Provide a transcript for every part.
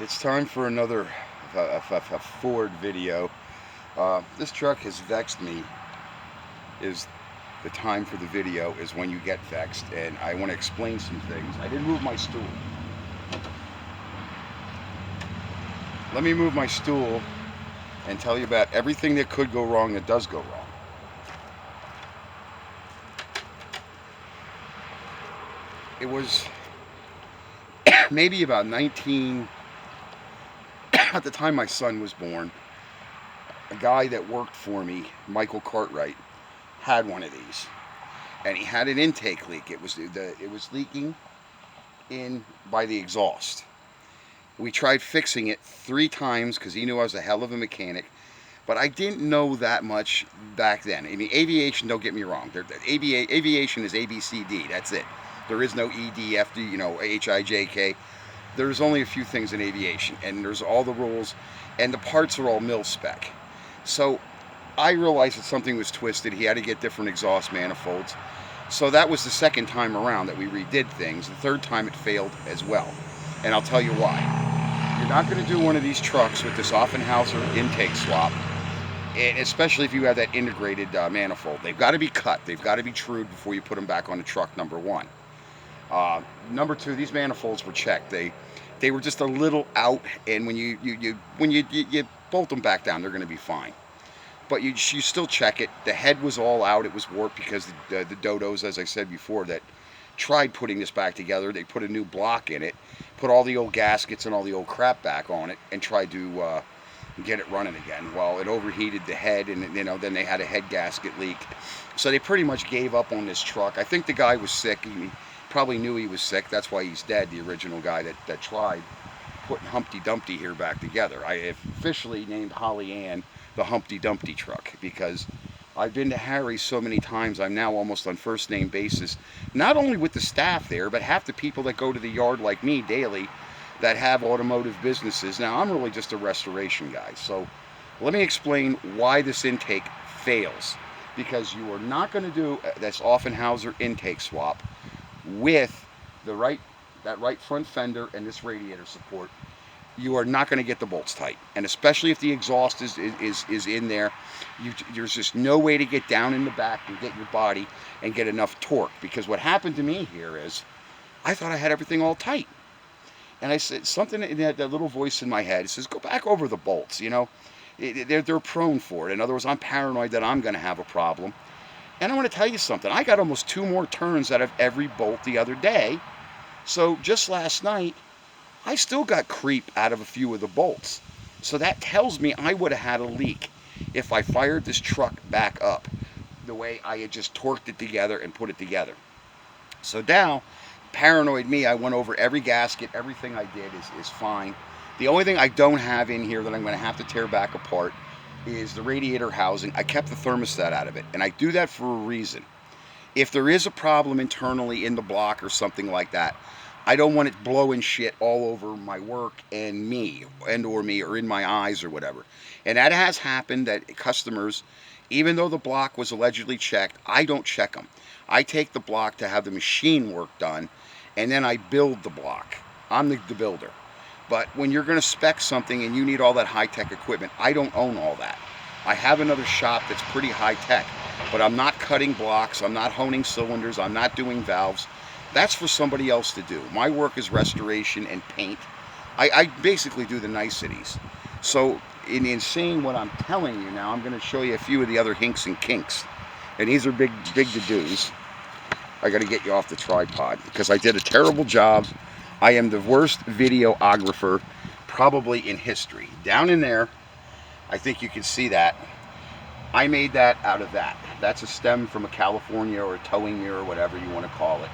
It's time for another Ford video. This truck has vexed me. Is the time for the video is when you get vexed, and I want to explain some things. I didn't move my stool. Let me move my stool and tell you about everything that could go wrong that does go wrong. It was maybe about 19 at the time my son was born. A guy that worked for me, Michael Cartwright, had one of these, and he had an intake leak. It was leaking in by the exhaust. We tried fixing it 3 times because he knew I was a hell of a mechanic, but I didn't know that much back then. I mean, aviation, don't get me wrong. Aviation is A, B, C, D. That's it. There is no E, D, F, D, H, I, J, K. There's only a few things in aviation, and there's all the rules, and the parts are all mil spec. So I realized that something was twisted. He had to get different exhaust manifolds. So that was the second time around that we redid things. The third time it failed as well. And I'll tell you why. You're not going to do one of these trucks with this Offenhauser intake swap, and especially if you have that integrated manifold. They've got to be cut. They've got to be trued before you put them back on the truck, number one. Number two, these manifolds were checked. They were just a little out, and when you bolt them back down, they're going to be fine. But you still check it. The head was all out. It was warped because the dodos, as I said before, that tried putting this back together, they put a new block in it, put all the old gaskets and all the old crap back on it, and tried to get it running again. Well, it overheated the head, and then they had a head gasket leak. So they pretty much gave up on this truck. I think the guy was sick. He probably knew he was sick. That's why he's dead, the original guy that tried putting Humpty Dumpty here back together. I officially named Holly Ann the Humpty Dumpty truck because I've been to Harry's so many times. I'm now almost on first name basis, not only with the staff there, but half the people that go to the yard like me daily that have automotive businesses. Now, I'm really just a restoration guy. So let me explain why this intake fails. Because you are not going to do this Offenhauser intake swap with that right front fender and this radiator support. You are not going to get the bolts tight, and especially if the exhaust is in there, there's just no way to get down in the back and get your body and get enough torque. Because what happened to me here is I thought I had everything all tight, and I said something in that little voice in my head. It says, go back over the bolts. They're prone for it. In other words, I'm paranoid that I'm going to have a problem. And I want to tell you something. I got almost 2 more turns out of every bolt the other day. So just last night, I still got creep out of a few of the bolts. So that tells me I would have had a leak if I fired this truck back up the way I had just torqued it together and put it together. So now, paranoid me, I went over every gasket. Everything I did is fine. The only thing I don't have in here that I'm going to have to tear back apart is the radiator housing. I kept the thermostat out of it, and I do that for a reason. If there is a problem internally in the block or something like that, I don't want it blowing shit all over my work and me or in my eyes or whatever. And that has happened that customers, even though the block was allegedly checked, I don't check them. I take the block to have the machine work done, and then I build the block. I'm the builder. But when you're going to spec something and you need all that high-tech equipment, I don't own all that. I have another shop that's pretty high-tech, but I'm not cutting blocks, I'm not honing cylinders, I'm not doing valves. That's for somebody else to do. My work is restoration and paint. I basically do the niceties. So in saying what I'm telling you now, I'm going to show you a few of the other hinks and kinks. And these are big to-dos. I got to get you off the tripod because I did a terrible job. I am the worst videographer probably in history. Down in there, I think you can see that. I made that out of that. That's a stem from a California or a towing mirror, whatever you want to call it.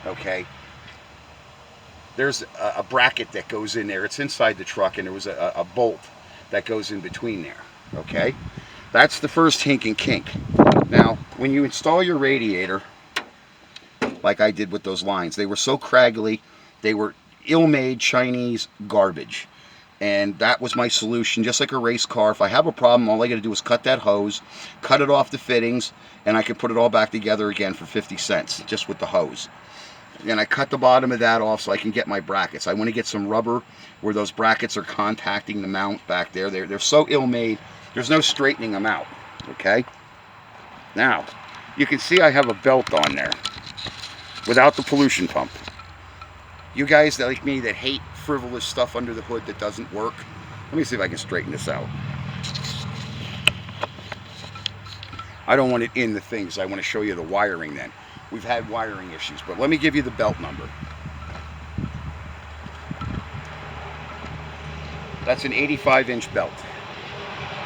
Okay. There's a bracket that goes in there. It's inside the truck, and there was a bolt that goes in between there. Okay. That's the first hink and kink. Now, when you install your radiator, like I did with those lines, they were so craggly. They were ill-made Chinese garbage. And that was my solution, just like a race car. If I have a problem, all I got to do is cut that hose, cut it off the fittings, and I can put it all back together again for 50 cents, just with the hose. And I cut the bottom of that off so I can get my brackets. I want to get some rubber where those brackets are contacting the mount back there. They're so ill made, there's no straightening them out. Okay? Now, you can see I have a belt on there without the pollution pump. You guys that like me that hate frivolous stuff under the hood that doesn't work, let me see if I can straighten this out. I don't want it in the thing because I want to show you the wiring then. We've had wiring issues, but let me give you the belt number. That's an 85-inch belt.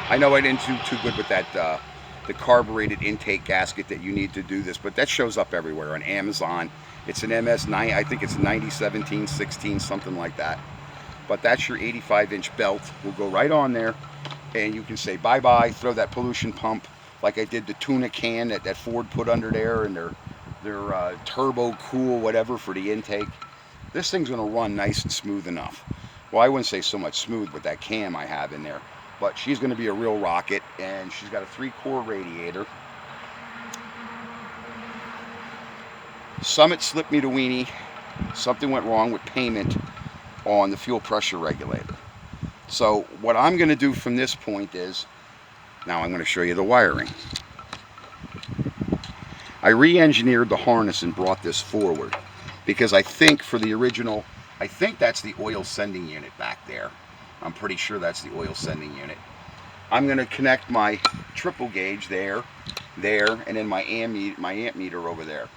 I know I didn't do too good with that, the carbureted intake gasket that you need to do this, but that shows up everywhere on Amazon. It's an MS9, I think it's 9017, 16, something like that. But that's your 85-inch belt. We'll go right on there, and you can say bye-bye, throw that pollution pump, like I did the tuna can that Ford put under there, and their turbo cool whatever for the intake. This thing's going to run nice and smooth enough. Well, I wouldn't say so much smooth with that cam I have in there, but she's going to be a real rocket, and she's got a 3-core radiator. Summit slipped me the weenie. Something went wrong with payment on the fuel pressure regulator. So what I'm going to do from this point is, now I'm going to show you the wiring. I re-engineered the harness and brought this forward because I think for the original, I think that's the oil sending unit back there. I'm pretty sure that's the oil sending unit. I'm going to connect my triple gauge there, and then my amp meter over there.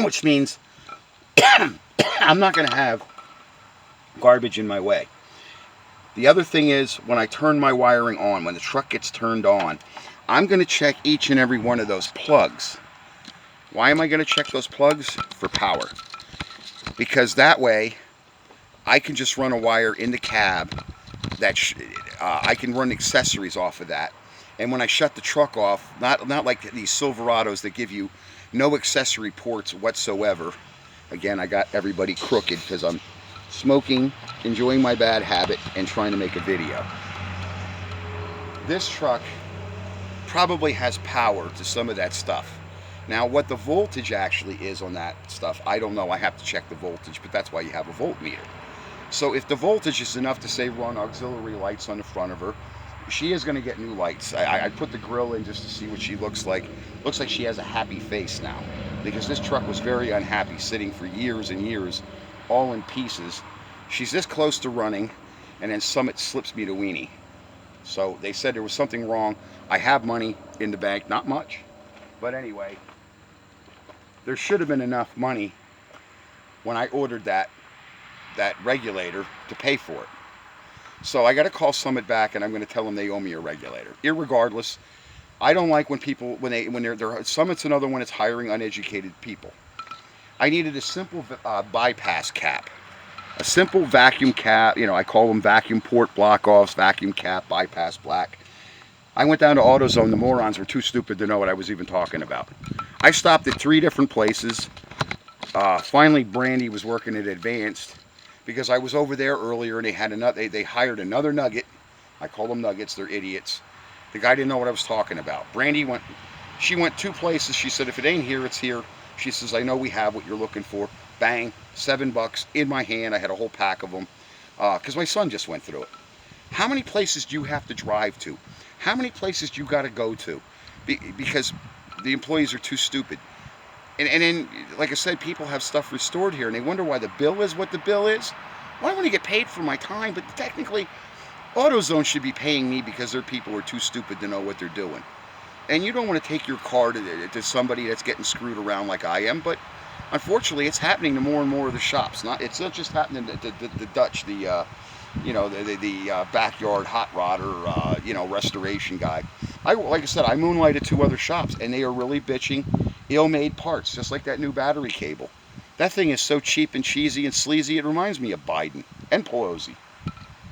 Which means I'm not going to have garbage in my way. The other thing is, when I turn my wiring on, when the truck gets turned on, I'm going to check each and every one of those plugs. Why am I going to check those plugs? For power. Because that way, I can just run a wire in the cab that I can run accessories off of that. And when I shut the truck off, not like these Silverados that give you no accessory ports whatsoever. Again, I got everybody crooked because I'm smoking, enjoying my bad habit, and trying to make a video. This truck probably has power to some of that stuff. Now, what the voltage actually is on that stuff, I don't know. I have to check the voltage, but that's why you have a voltmeter. So if the voltage is enough to, say, run auxiliary lights on the front of her, she is going to get new lights. I put the grill in just to see what she looks like. Looks like she has a happy face now, because this truck was very unhappy, sitting for years and years, all in pieces. She's this close to running, and then Summit slips me the weenie. So they said there was something wrong. I have money in the bank, not much, but anyway, there should have been enough money when I ordered that regulator to pay for it. So I got to call Summit back, and I'm going to tell them they owe me a regulator. Irregardless, I don't like when people when they're Summit's another one that's hiring uneducated people. I needed a simple bypass cap, a simple vacuum cap. You know, I call them vacuum port block offs, vacuum cap, bypass black. I went down to AutoZone. The morons were too stupid to know what I was even talking about. I stopped at 3 different places. Finally, Brandy was working at Advanced, because I was over there earlier and they had another. They hired another nugget. I call them nuggets. They're idiots. The guy didn't know what I was talking about. Brandy went. She went 2 places. She said, if it ain't here, it's here. She says, I know we have what you're looking for. Bang, $7 in my hand. I had a whole pack of them because my son just went through it. How many places do you have to drive to? How many places do you got to go to? Because the employees are too stupid. And then, like I said, people have stuff restored here, and they wonder why the bill is what the bill is. Well, I want to get paid for my time, but technically, AutoZone should be paying me because their people are too stupid to know what they're doing. And you don't want to take your car to somebody that's getting screwed around like I am, but unfortunately, it's happening to more and more of the shops. It's not just happening to the Dutch, the backyard hot rodder, restoration guy. Like I said, I moonlighted 2 other shops, and they are really bitching ill-made parts, just like that new battery cable. That thing is so cheap and cheesy and sleazy, it reminds me of Biden and Pelosi.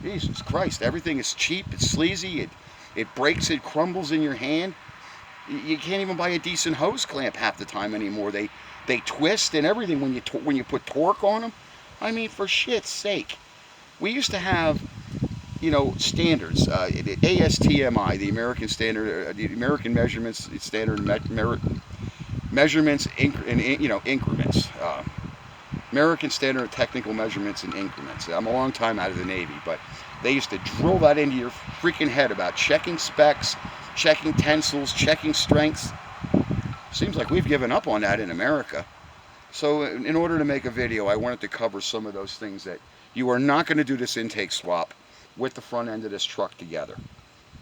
Jesus Christ, everything is cheap, it's sleazy, it breaks, it crumbles in your hand. You can't even buy a decent hose clamp half the time anymore. They twist and everything when you put torque on them. I mean, for shit's sake. We used to have, standards. ASTMI, the American Standard, the American Measurements Standard measurements increments. American Standard Technical Measurements in increments. I'm a long time out of the Navy, but they used to drill that into your freaking head about checking specs, checking tensils, checking strengths. Seems like we've given up on that in America. So in order to make a video, I wanted to cover some of those things that you are not going to do this intake swap with the front end of this truck together.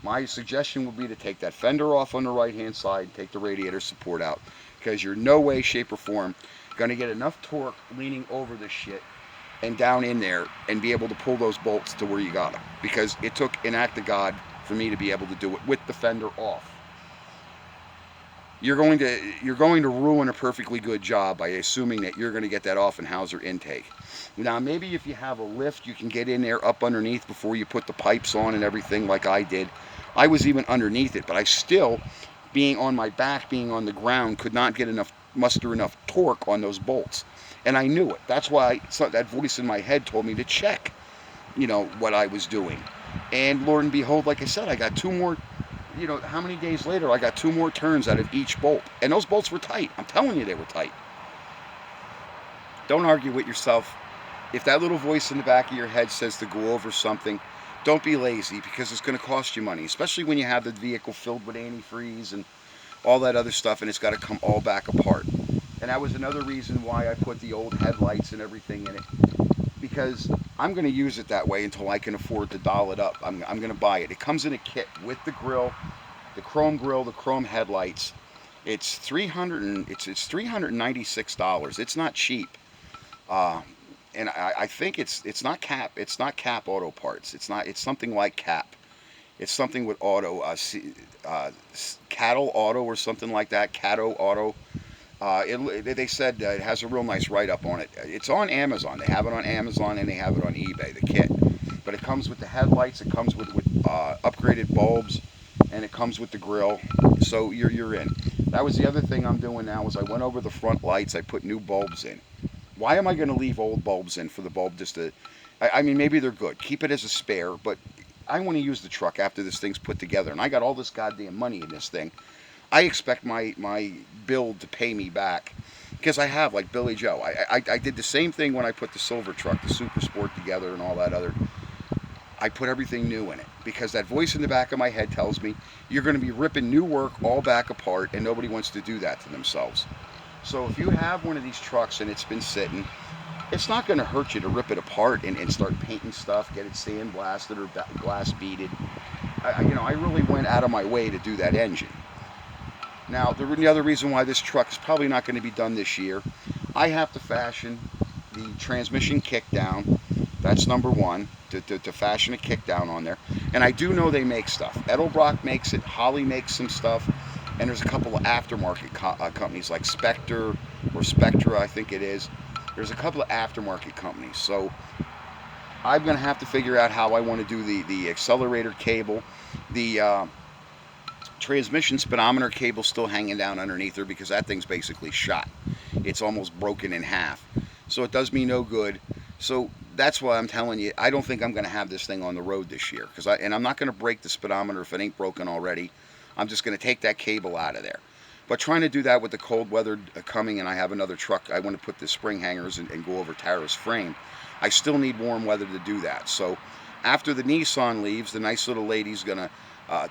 My suggestion would be to take that fender off on the right hand side, take the radiator support out, because you're no way, shape, or form going to get enough torque leaning over this shit and down in there and be able to pull those bolts to where you got them, because it took an act of God for me to be able to do it with the fender off. You're going to ruin a perfectly good job by assuming that you're going to get that Offenhauser intake. Now, maybe if you have a lift, you can get in there up underneath before you put the pipes on and everything like I did. I was even underneath it, but I still, being on my back, being on the ground, could not muster enough torque on those bolts. And I knew it. That's why that voice in my head told me to check, what I was doing. And Lord and behold, like I said, I got two more, how many days later, I got two more turns out of each bolt. And those bolts were tight. I'm telling you they were tight. Don't argue with yourself. If that little voice in the back of your head says to go over something, don't be lazy, because it's going to cost you money, especially when you have the vehicle filled with antifreeze and all that other stuff, and it's got to come all back apart. And that was another reason why I put the old headlights and everything in it, because I'm going to use it that way until I can afford to doll it up. I'm going to buy it. It comes in a kit with the grill, the chrome headlights. It's $396. It's not cheap. And I think it's not Cap. It's not Cap Auto Parts. It's something like Cap. It's something with auto, Cattle Auto or something like that. Catto Auto. They said it has a real nice write-up on it. It's on Amazon. They have it on Amazon and they have it on eBay, the kit. But it comes with the headlights. It comes with upgraded bulbs, and it comes with the grill. So you're in. That was the other thing I'm doing now. Is I went over the front lights. I put new bulbs in. Why am I going to leave old bulbs in for the bulb just to... I mean, maybe they're good. Keep it as a spare, but I want to use the truck after this thing's put together. And I got all this goddamn money in this thing. I expect my build to pay me back, because I have, like Billy Joe. I did the same thing when I put the silver truck, the Super Sport, together and all that other... I put everything new in it, because that voice in the back of my head tells me you're going to be ripping new work all back apart, and nobody wants to do that to themselves. So if you have one of these trucks and it's been sitting, it's not going to hurt you to rip it apart and start painting stuff, get it sandblasted or glass beaded. I really went out of my way to do that engine. Now, the other reason why this truck is probably not going to be done this year, I have to fashion the transmission kickdown. That's number one, to fashion a kickdown on there. And I do know they make stuff. Edelbrock makes it, Holley makes some stuff. And there's a couple of aftermarket companies like Spectre or Spectra, I think it is. There's a couple of aftermarket companies. So I'm going to have to figure out how I want to do the accelerator cable. The transmission speedometer cable still hanging down underneath her, because that thing's basically shot. It's almost broken in half. So it does me no good. So that's why I'm telling you, I don't think I'm going to have this thing on the road this year. And I'm not going to break the speedometer if it ain't broken already. I'm just going to take that cable out of there. But trying to do that with the cold weather coming, and I have another truck, I want to put the spring hangers and go over Tara's frame. I still need warm weather to do that. So after the Nissan leaves, the nice little lady's going to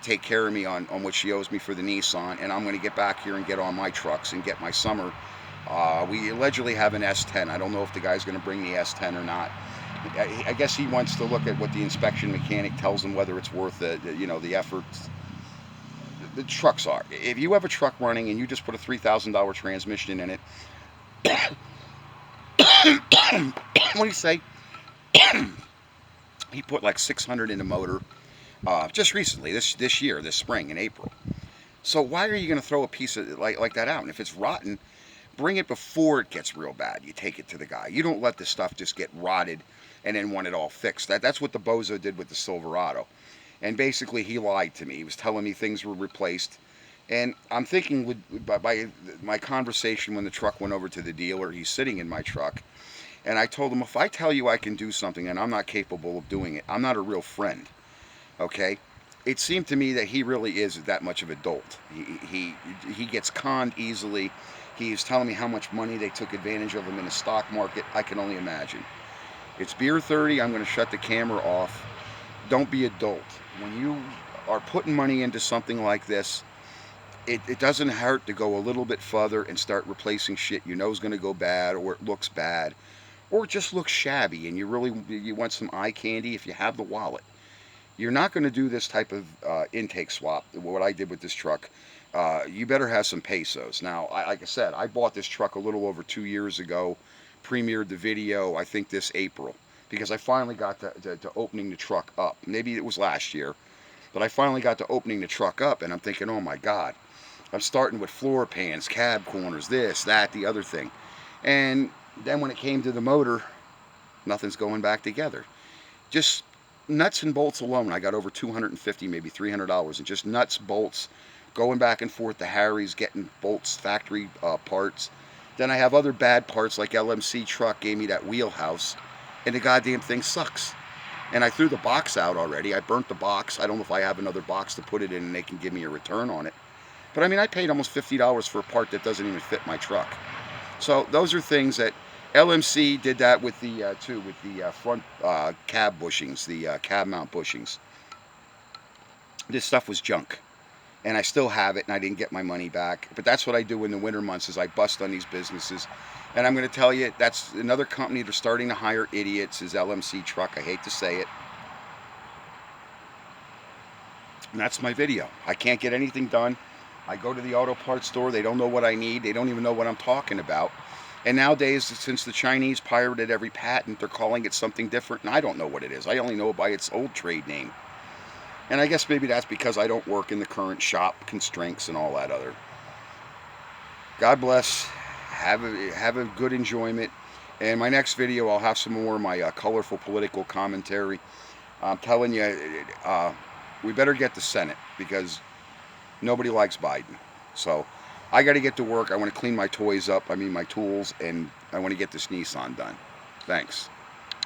take care of me on what she owes me for the Nissan, and I'm going to get back here and get on my trucks and get my summer. We allegedly have an S10. I don't know if the guy's going to bring the S10 or not. I guess he wants to look at what the inspection mechanic tells him, whether it's worth the effort. The trucks are. If you have a truck running and you just put a $3,000 transmission in it, what do you say? He put like 600 in the motor just recently, this year, this spring in April. So why are you going to throw a piece of like that out? And if it's rotten, bring it before it gets real bad. You take it to the guy. You don't let the stuff just get rotted and then want it all fixed. That's what the bozo did with the Silverado. And basically, he lied to me. He was telling me things were replaced. And I'm thinking, by my conversation when the truck went over to the dealer, he's sitting in my truck. And I told him, if I tell you I can do something and I'm not capable of doing it, I'm not a real friend. Okay? It seemed to me that he really is that much of a dolt. He gets conned easily. He was telling me how much money they took advantage of him in the stock market. I can only imagine. It's beer 30. I'm going to shut the camera off. Don't be a dolt. When you are putting money into something like this, it doesn't hurt to go a little bit further and start replacing shit you know is going to go bad, or it looks bad, or it just looks shabby and you want some eye candy if you have the wallet. You're not going to do this type of intake swap, what I did with this truck. You better have some pesos. Now, like I said, I bought this truck a little over 2 years ago, premiered the video, I think this April, because I finally got to opening the truck up. Maybe it was last year, but I finally got to opening the truck up, and I'm thinking, oh my God, I'm starting with floor pans, cab corners, this, that, the other thing. And then when it came to the motor, nothing's going back together. Just nuts and bolts alone, I got over $250, maybe $300 in just nuts, bolts, going back and forth to Harry's, getting bolts, factory parts. Then I have other bad parts, like LMC truck gave me that wheelhouse, and the goddamn thing sucks. And I threw the box out already. I burnt the box. I don't know if I have another box to put it in and they can give me a return on it. But I mean, I paid almost $50 for a part that doesn't even fit my truck. So those are things that LMC did that with the too, with the front cab bushings, the cab mount bushings. This stuff was junk, and I still have it, and I didn't get my money back. But that's what I do in the winter months, is I bust on these businesses. And I'm going to tell you, that's another company they're starting to hire idiots, is LMC Truck. I hate to say it. And that's my video. I can't get anything done. I go to the auto parts store. They don't know what I need. They don't even know what I'm talking about. And nowadays, since the Chinese pirated every patent, they're calling it something different, and I don't know what it is. I only know it by its old trade name. And I guess maybe that's because I don't work in the current shop constraints and all that other. God bless. Have a good enjoyment. And my next video, I'll have some more of my colorful political commentary. I'm telling you, we better get the Senate, because nobody likes Biden. So I got to get to work. I want to clean my toys up, my tools, and I want to get this Nissan done. Thanks.